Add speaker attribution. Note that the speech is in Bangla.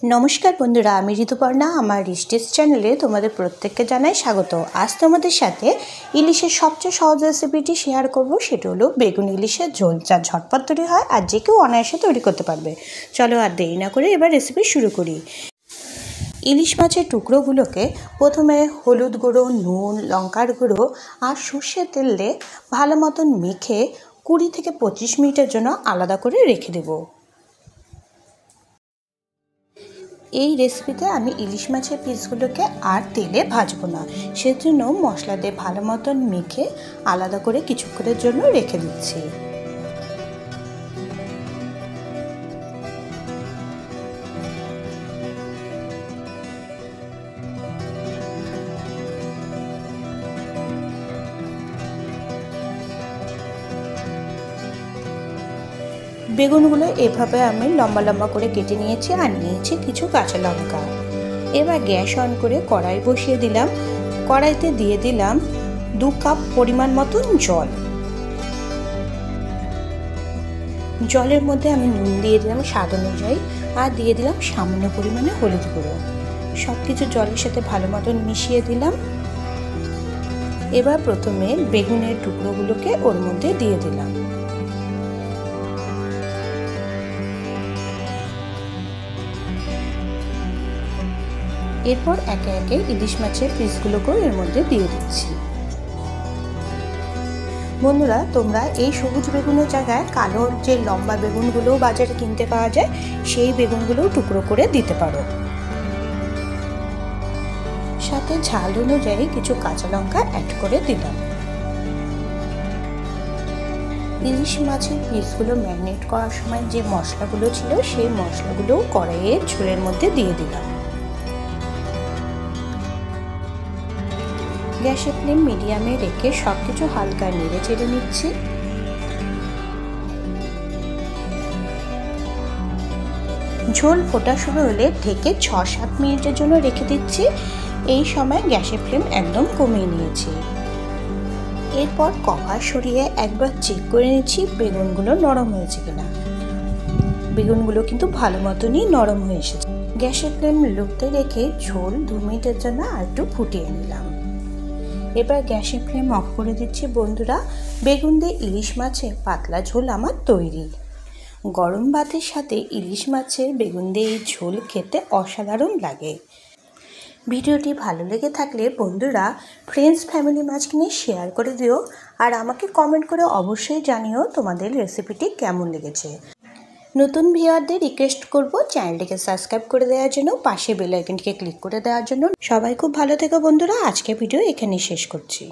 Speaker 1: नमस्कार बंधुरा आमी ऋतुपर्णा आमार रिस्टेस चैनेले तुम्हादेर प्रत्येकके जानाई स्वागत। आज तुम्हादेर साथे इलिशेर सबचेये सहज रेसिपिटी शेयर करब, सेटा हलो बेगुन इलिशेर झोल, जा झटपट तैरि हय आर जे केउ अनायासे तैरि करते पारबे। चलो आर देरी ना करे एबार रेसिपि शुरू करी। इलिश माछेर टुकरोगुलोके प्रथमे हलुद गुঁড়ো, नुन, लंकार गुঁড়ো और सर्षेर तेल दिए भालो मतन मेखे 20 থেকে 25 मिनिटेर जोन्नो आलादा करे रेखे देब। এই রেসিপিতে আমি ইলিশ মাছের পিসগুলোকে আর তেলে ভাজবো না, সেজন্য মশলা দিয়ে ভালো মতন মেখে আলাদা করে কিছুক্ষণের জন্য রেখে দিচ্ছি। বেগুনগুলো এভাবে আমি লম্বা লম্বা করে কেটে নিয়েছি আর নিয়েছি কিছু কাঁচা লঙ্কা। এবার গ্যাস অন করে কড়াই বসিয়ে দিলাম। কড়াইতে দিয়ে দিলাম 2 কাপ পরিমাণ মতন জল। জলের মধ্যে আমি নুন দিয়ে দিলাম স্বাদ অনুযায়ী আর দিয়ে দিলাম সামান্য পরিমাণে হলুদ গুঁড়ো। সব কিছু জলের সাথে ভালো মতন মিশিয়ে দিলাম। এবার প্রথমে বেগুনের টুকরোগুলোকে ওর মধ্যে দিয়ে দিলাম। এরপর একে একে ইলিশ মাছের পিসগুলোকে এর মধ্যে দিয়ে দিচ্ছি। বন্ধুরা, তোমরা এই সবুজ বেগুনের জায়গায় কালো যে লম্বা বেগুনগুলো বাজারে কিনতে পাওয়া যায় সেই বেগুনগুলো টুকরো করে দিতে পারো। সাথে ঝাল অনুযায়ী কিছু কাঁচা লঙ্কা অ্যাড করে দিলাম। ইলিশ মাছের পিসগুলো ম্যারিনেট করার সময় যে মশলাগুলো ছিল সেই মশলাগুলো কড়াইয়ের ঝোলের মধ্যে দিয়ে দিলাম। গ্যাসের ফ্লেম মিডিয়ামে রেখে সবকিছু হালকা নেড়ে চেড়ে নিচ্ছি। ঝোল ফোটা শুরু হলে ঢেকে 6-7 মিনিটের জন্য রেখে দিচ্ছি। এই সময় গ্যাসের ফ্লেম একদম কমিয়ে নিয়েছি। এরপর কভার সরিয়ে একবার চেক করে নিচ্ছি বেগুনগুলো নরম হয়েছে কিনা। বেগুনগুলো কিন্তু ভালো মতনই নরম হয়ে এসেছে। গ্যাসের ফ্লেম লোতে রেখে ঝোল 2 মিনিটের জন্য আর একটু ফুটিয়ে নিলাম। এবার গ্যাসের ফ্লেম অফ করে দিচ্ছি। বন্ধুরা, বেগুন দিয়ে ইলিশ মাছের পাতলা ঝোল আমার তৈরি। গরম ভাতের সাথে ইলিশ মাছের বেগুন দিয়ে এই ঝোল খেতে অসাধারণ লাগে। ভিডিওটি ভালো লেগে থাকলে বন্ধুরা ফ্রেন্ডস ফ্যামিলি মাঝখানে শেয়ার করে দিও আর আমাকে কমেন্ট করে অবশ্যই জানিও তোমাদের রেসিপিটি কেমন লেগেছে। নতুন ভিউয়ারদের রিকোয়েস্ট করব চ্যানেলটিকে সাবস্ক্রাইব করে দেওয়ার জন্য, পাশে বেল আইকনটিকে ক্লিক করে দেওয়ার জন্য। সবাই খুব ভালো থেকো বন্ধুরা। আজকে ভিডিও এখানেই শেষ করছি।